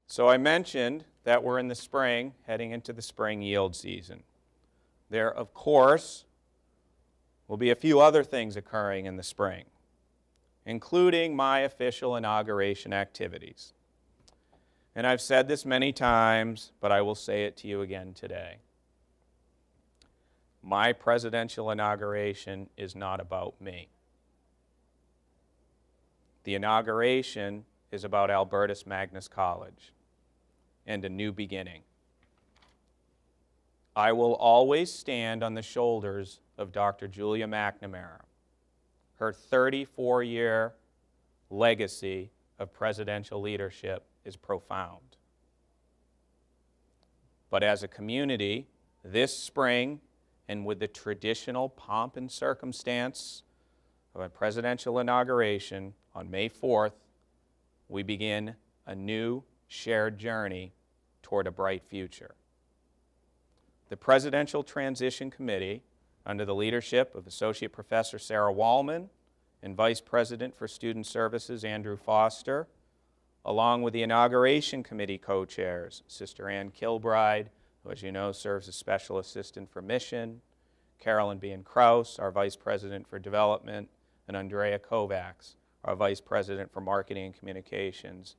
So I mentioned that we're in the spring, heading into the spring yield season. There, of course, will be a few other things occurring in the spring, including my official inauguration activities. And I've said this many times, but I will say it to you again today. My presidential inauguration is not about me. The inauguration is about Albertus Magnus College and a new beginning. I will always stand on the shoulders of Dr. Julia McNamara. Her 34-year legacy of presidential leadership is profound. But as a community, this spring, and with the traditional pomp and circumstance of a presidential inauguration on May 4th, we begin a new shared journey toward a bright future. The Presidential Transition Committee, under the leadership of Associate Professor Sarah Wallman and Vice President for Student Services Andrew Foster, along with the Inauguration Committee co-chairs, Sister Ann Kilbride, who, as you know, serves as Special Assistant for Mission, Carolyn Bean Krause, our Vice President for Development, and Andrea Kovacs, our Vice President for Marketing and Communications.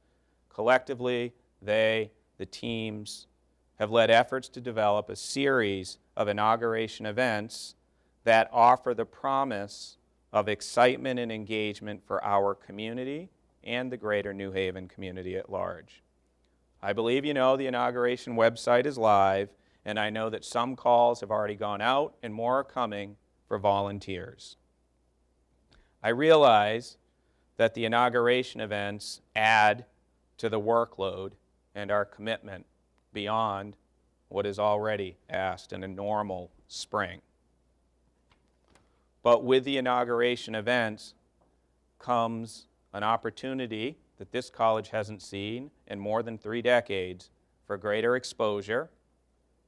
Collectively, the teams, have led efforts to develop a series of inauguration events that offer the promise of excitement and engagement for our community and the greater New Haven community at large. I believe you know the inauguration website is live, and I know that some calls have already gone out and more are coming for volunteers. I realize that the inauguration events add to the workload and our commitment beyond what is already asked in a normal spring. But with the inauguration events comes an opportunity that this college hasn't seen in more than 3 decades for greater exposure,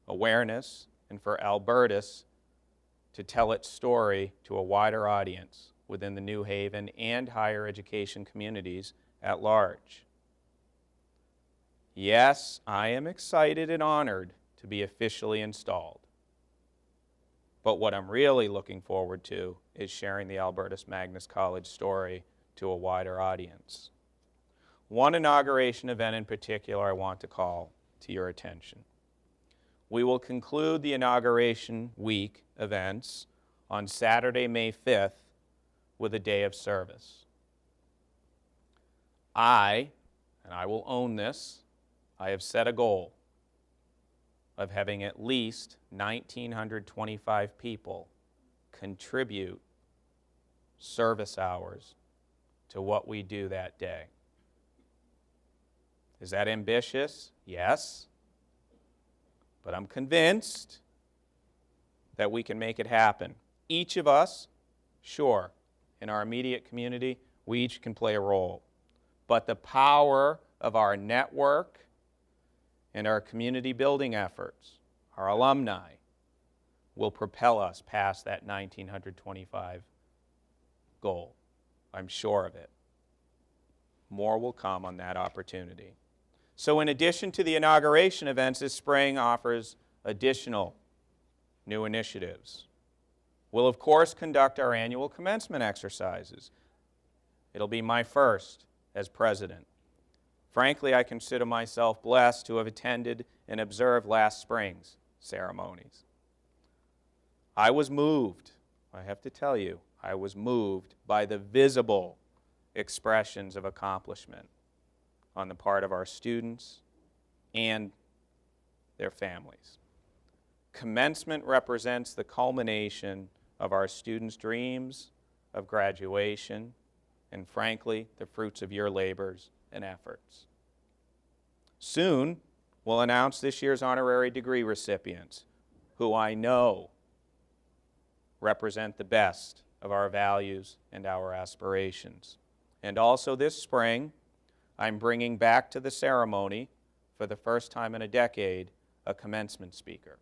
awareness, and for Albertus to tell its story to a wider audience within the New Haven and higher education communities at large. Yes, I am excited and honored to be officially installed. But what I'm really looking forward to is sharing the Albertus Magnus College story to a wider audience. One inauguration event in particular I want to call to your attention. We will conclude the inauguration week events on Saturday, May 5th with a day of service. And I will own this, I have set a goal of having at least 1,925 people contribute service hours to what we do that day. Is that ambitious? Yes. But I'm convinced that we can make it happen. Each of us, sure, in our immediate community, we each can play a role. But the power of our network and our community building efforts, our alumni, will propel us past that 1,925 goal. I'm sure of it. More will come on that opportunity. So in addition to the inauguration events, this spring offers additional new initiatives. We'll, of course, conduct our annual commencement exercises. It'll be my first as president. Frankly, I consider myself blessed to have attended and observed last spring's ceremonies. I was moved, I have to tell you, I was moved by the visible expressions of accomplishment on the part of our students and their families. Commencement represents the culmination of our students' dreams of graduation and, frankly, the fruits of your labors and efforts. Soon, we'll announce this year's honorary degree recipients, who I know represent the best of our values and our aspirations. And also this spring, I'm bringing back to the ceremony, for the first time in a decade, a commencement speaker.